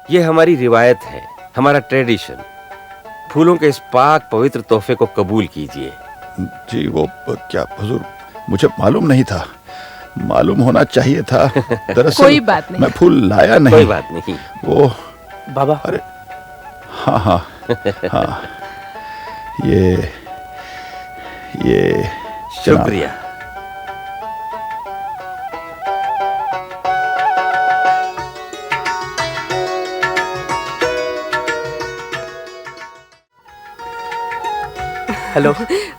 ये हमारी रिवायत है, हमारा ट्रेडिशन। फूलों के इस पाक पवित्र तोहफे को कबूल कीजिए। जी वो क्या हुजूर, मुझे मालूम नहीं था, मालूम होना चाहिए था। दरअसल कोई बात नहीं, मैं फूल लाया नहीं। कोई बात नहीं। वो बाबा, अरे हाँ हाँ हाँ, ये शुक्रिया। Hello.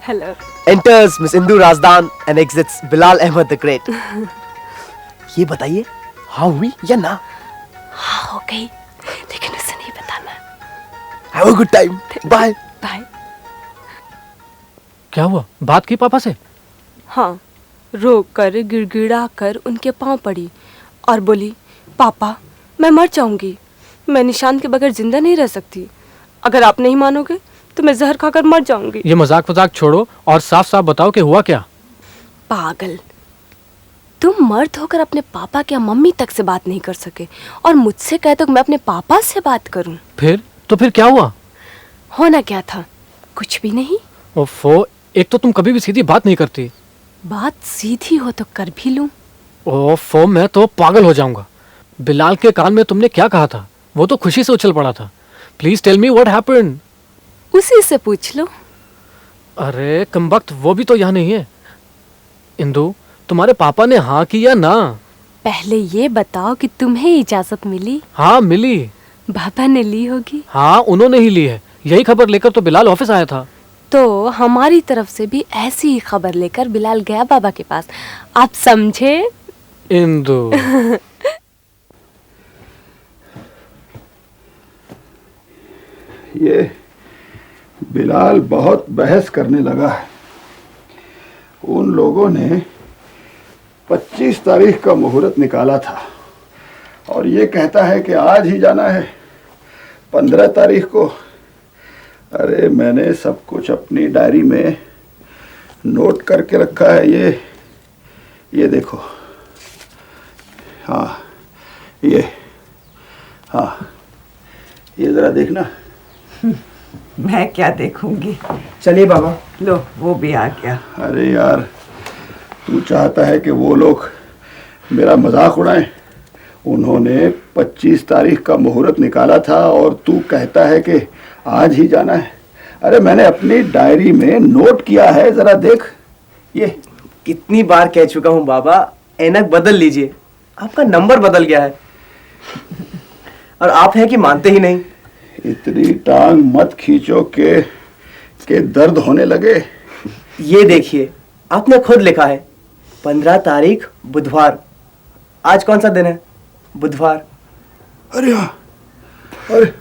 Hello. Enters Miss Indu Razdan and exits Bilal Ahmed the Great. ये बताइए, हाँ हुई या ना? हाँ हो गई, लेकिन उसे नहीं बताना। Have a good time. Bye. Bye. क्या हुआ, बात की पापा से? हाँ, रो कर गिड़गिड़ा कर उनके पांव पड़ी और बोली, पापा मैं मर जाऊंगी, मैं निशान के बगैर जिंदा नहीं रह सकती। अगर आप नहीं मानोगे तो मैं जहर खाकर मर जाऊंगी। ये मजाक छोड़ो और साफ साफ बताओ कि हुआ क्या। पागल, तुम मर्द होकर अपने पापा क्या मम्मी तक से बात नहीं कर सके और मुझसे कहते हो मैं अपने पापा से बात करूं। फिर क्या हुआ? होना क्या था, कुछ भी नहीं। ओफो, एक तो तुम कभी भी सीधी बात नहीं करती। बात सीधी हो तो कर भी लूं। ओफो, मैं तो पागल हो जाऊंगा। बिलाल के कान में तुमने क्या कहा था? वो तो खुशी से उछल पड़ा था। Please tell me what happened. उसी से पूछ लो। अरे कमबख्त, वो भी तो यहाँ नहीं है। इंदु, तुम्हारे पापा ने हाँ की या ना? पहले ये बताओ कि तुम्हें इजाजत मिली? हाँ मिली। पापा ने ली होगी? हाँ उन्होंने ही ली है। यही खबर लेकर तो बिलाल ऑफिस आया था। तो हमारी तरफ से भी ऐसी ही खबर लेकर बिलाल गया बाबा के पास। आप समझे? इंदु ये बिलाल बहुत बहस करने लगा है। उन लोगों ने 25 तारीख का मुहूर्त निकाला था और ये कहता है कि आज ही जाना है 15 तारीख को। अरे मैंने सब कुछ अपनी डायरी में नोट करके रखा है। ये देखो, हाँ ये जरा देखना। मैं क्या देखूंगी। चलिए बाबा। लो वो भी आ गया। अरे यार, तू चाहता है कि वो लोग मेरा मजाक उड़ाएं। उन्होंने 25 तारीख का मुहूर्त निकाला था और तू कहता है कि आज ही जाना है। अरे मैंने अपनी डायरी में नोट किया है, जरा देख। ये कितनी बार कह चुका हूँ बाबा, ऐनक बदल लीजिए, आपका नंबर बदल गया है। और आप हैं कि मानते ही नहीं। इतनी टांग मत खींचो के दर्द होने लगे। ये देखिए, आपने खुद लिखा है 15 तारीख बुधवार। आज कौन सा दिन है? बुधवार। अरे हाँ, अरे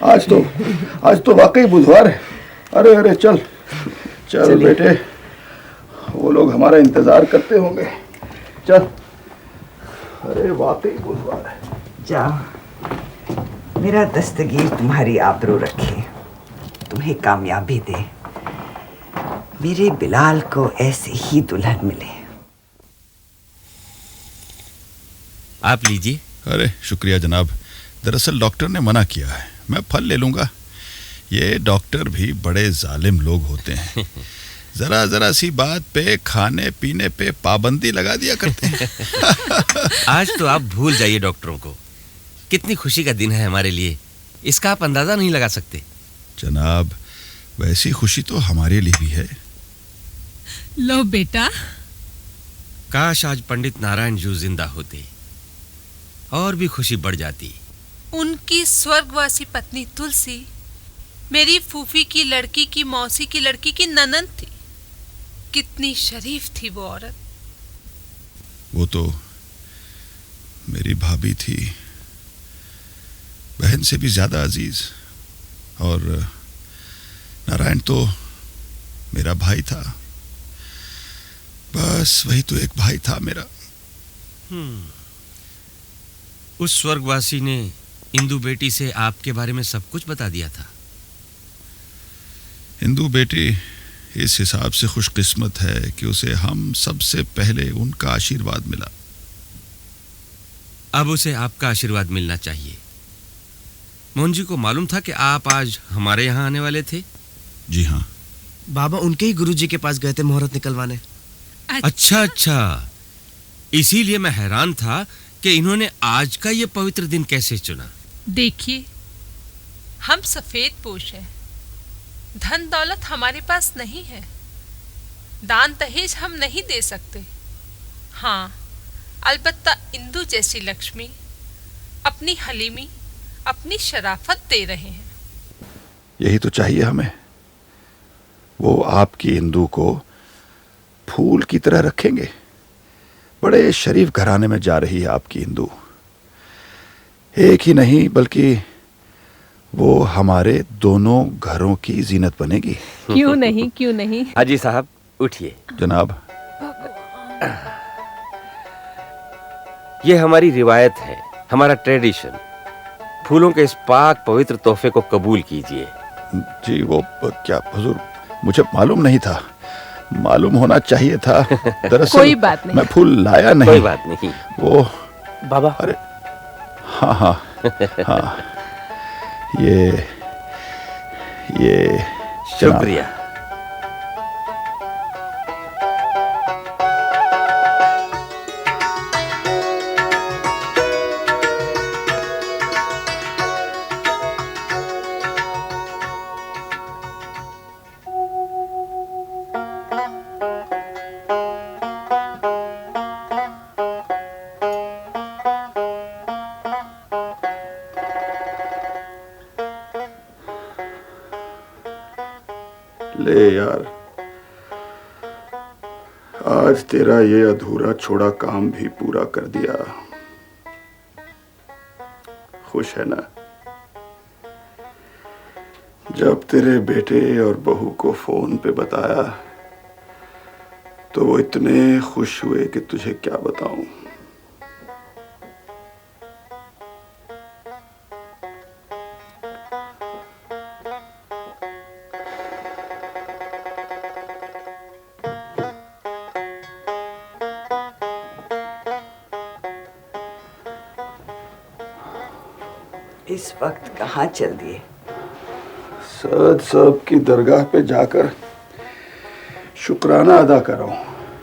आज तो वाकई बुधवार है। अरे चल बेटे, वो लोग हमारा इंतजार करते होंगे। चल। अरे वाकई बुधवार है। जाओ, मेरा दस्तगीर तुम्हारी आबरू रखे, तुम्हें कामयाबी दे, मेरे बिलाल को ऐसे ही दुल्हन मिले। आप लीजिए। अरे शुक्रिया जनाब, दरअसल डॉक्टर ने मना किया है, मैं फल ले लूंगा। ये डॉक्टर भी बड़े जालिम लोग होते हैं। जरा सी बात पे, खाने पीने पे पाबंदी लगा दिया करते हैं। आज तो आप भूल जाइए डॉक्टरों को। कितनी खुशी का दिन है हमारे लिए, इसका आप अंदाजा नहीं लगा सकते। जनाब, वैसी खुशी तो हमारे लिए भी है। लो बेटा। काश आज पंडित नारायण जू जिंदा होते और भी खुशी बढ़ जाती। उनकी स्वर्गवासी पत्नी तुलसी मेरी फूफी की लड़की की मौसी की लड़की की ननद थी। कितनी शरीफ थी वो औरत। वो तो मेरी भाभी थी, बहन से भी ज्यादा अजीज। और नारायण तो मेरा भाई था, बस वही तो एक भाई था मेरा। उस स्वर्गवासी ने इंदु बेटी से आपके बारे में सब कुछ बता दिया था। इंदु बेटी इस हिसाब से खुशकिस्मत है कि उसे हम सबसे पहले उनका आशीर्वाद मिला। अब उसे आपका आशीर्वाद मिलना चाहिए। मोहन जी को मालूम था कि आप आज हमारे यहाँ आने वाले थे? जी हाँ। बाबा उनके ही गुरुजी के पास गए थे मुहूर्त निकलवाने। अच्छा अच्छा, इसीलिए मैं हैरान था कि इन्होंने आज का ये पवित्र दिन कैसे चुना। देखिए, हम सफेद पोश हैं, धन दौलत हमारे पास नहीं है, दान दहेज हम नहीं दे सकते। हाँ, अलबत्ता इंदु जैसी लक्ष्मी अपनी हलीमी, अपनी शराफत दे रहे हैं। यही तो चाहिए हमें। वो आपकी इंदु को फूल की तरह रखेंगे। बड़े शरीफ घराने में जा रही है आपकी इंदु। एक ही नहीं बल्कि वो हमारे दोनों घरों की जीनत बनेगी। क्यों नहीं, क्यों नहीं। हाजी साहब उठिए। जनाब, ये हमारी रिवायत है, हमारा ट्रेडिशन। फूलों के इस पाक पवित्र तोहफे को कबूल कीजिए। जी वो क्या हुजूर, मुझे मालूम नहीं था। मालूम होना चाहिए था। दरअसल कोई बात नहीं। मैं फूल लाया नहीं। कोई बात नहीं। वो बाबा, अरे हाँ हाँ हाँ, ये जनाब। शुक्रिया। ले यार, आज तेरा ये अधूरा छोड़ा काम भी पूरा कर दिया। खुश है ना? जब तेरे बेटे और बहू को फोन पे बताया तो वो इतने खुश हुए कि तुझे क्या बताऊं। इस वक्त कहाँ चल दिए? सद साहब की दरगाह पे जाकर शुक्राना अदा करो।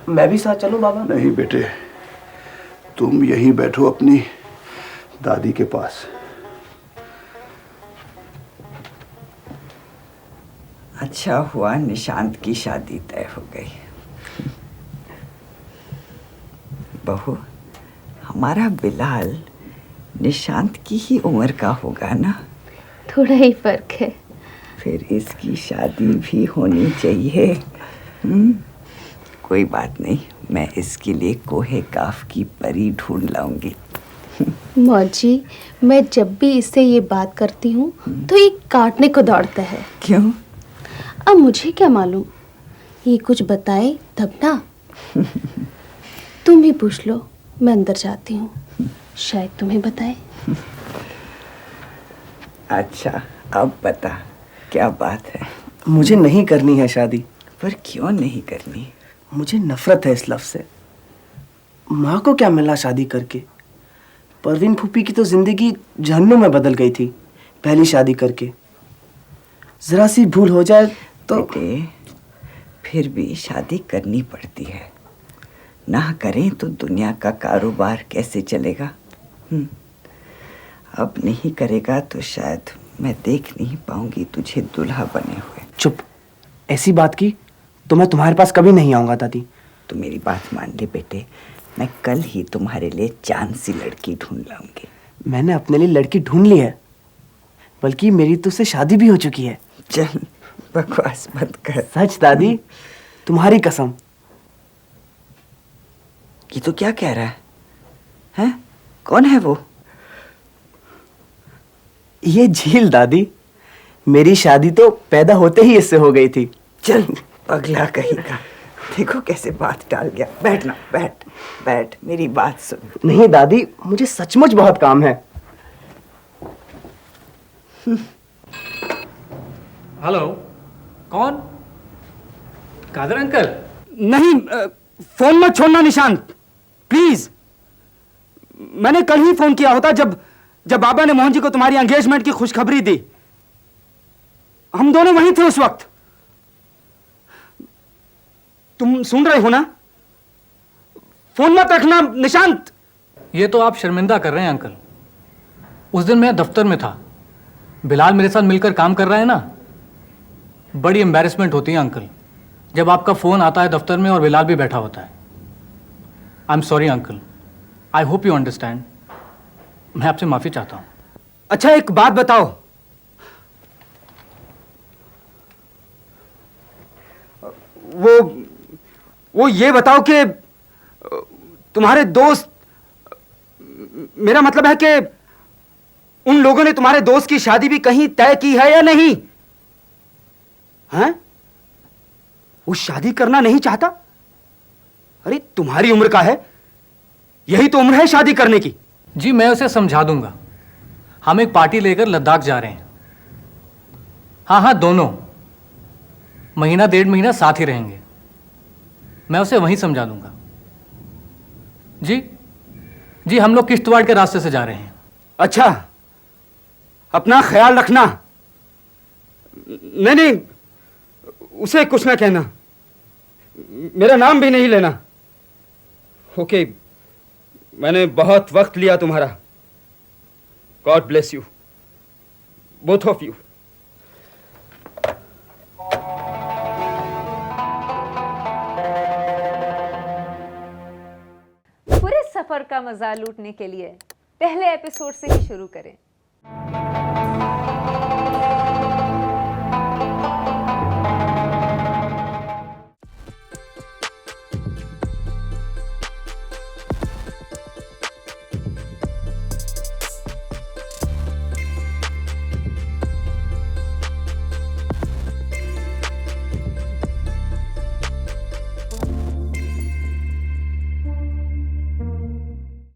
मैं भी साथ चलूं बाबा? नहीं बेटे, तुम यहीं बैठो अपनी दादी के पास। अच्छा हुआ निशांत की शादी तय हो गई। बहू, हमारा बिलाल निशांत की ही उम्र का होगा ना? थोड़ा ही फर्क है। फिर इसकी शादी भी होनी चाहिए। कोई बात नहीं, मैं इसके लिए कोहे काफ की परी ढूंढ लाऊंगी। मौजी, मैं जब भी इससे ये बात करती हूँ तो ये काटने को दौड़ता है। क्यों? अब मुझे क्या मालूम, ये कुछ बताए तब ना। तुम भी पूछ लो, मैं अंदर जाती हूँ, शायद तुम्हें बताए। अच्छा, अब बता क्या बात है? मुझे नहीं करनी है शादी। पर क्यों नहीं करनी? मुझे नफरत है इस लफ्ज़ से। माँ को क्या मिला शादी करके? परवीन फूफी की तो जिंदगी जहन्नुम में बदल गई थी पहली शादी करके। जरा सी भूल हो जाए तो। बेटे, फिर भी शादी करनी पड़ती है। ना करें तो दुनिया का कारोबार कैसे चलेगा? अब नहीं करेगा तो शायद मैं देख नहीं पाऊंगी तुझे दूल्हा बने हुए। चुप, ऐसी बात की तो मैं तुम्हारे पास कभी नहीं आऊंगा दादी। तो मेरी बात मान ले बेटे, मैं कल ही तुम्हारे लिए चांद सी लड़की ढूंढ लाऊंगी। मैंने अपने लिए लड़की ढूंढ ली है, बल्कि मेरी तो उससे शादी भी हो चुकी है। चल बकवास बंद कर। सच दादी, तुम्हारी कसम। ये तो क्या कह रहा है? हैं? कौन है वो? ये झील दादी, मेरी शादी तो पैदा होते ही इससे हो गई थी। चल अगला कहेगा। देखो कैसे बात टाल गया। बैठ ना, बैठ बैठ, मेरी बात सुन। नहीं दादी, मुझे सचमुच बहुत काम है। हेलो, कौन? कादर अंकल? नहीं, फोन मत छोड़ना निशांत, प्लीज। मैंने कल ही फोन किया होता जब जब बाबा ने मोहन जी को तुम्हारी एंगेजमेंट की खुशखबरी दी, हम दोनों वहीं थे उस वक्त। तुम सुन रहे हो ना? फोन मत रखना निशांत। ये तो आप शर्मिंदा कर रहे हैं अंकल। उस दिन मैं दफ्तर में था, बिलाल मेरे साथ मिलकर काम कर रहा है ना। बड़ी एम्बैरेसमेंट होती है अंकल जब आपका फोन आता है दफ्तर में और बिलाल भी बैठा होता है। I am sorry uncle, I hope you understand. मैं आपसे माफी चाहता हूं। अच्छा एक बात बताओ, वो ये बताओ कि तुम्हारे दोस्त, मेरा मतलब है कि उन लोगों ने तुम्हारे दोस्त की शादी भी कहीं तय की है या नहीं? हैं? वो शादी करना नहीं चाहता? अरे तुम्हारी उम्र का है, यही तो उम्र है शादी करने की। जी मैं उसे समझा दूंगा। हम एक पार्टी लेकर लद्दाख जा रहे हैं। हाँ हाँ, दोनों महीना 1.5 महीना साथ ही रहेंगे। मैं उसे वहीं समझा दूंगा। जी जी, हम लोग किश्तवाड़ के रास्ते से जा रहे हैं। अच्छा, अपना ख्याल रखना। नहीं नहीं, उसे कुछ ना कहना, मेरा नाम भी नहीं लेना। ओके, मैंने बहुत वक्त लिया तुम्हारा। God bless you, both of you. पूरे सफर का मजा लूटने के लिए पहले एपिसोड से ही शुरू करें।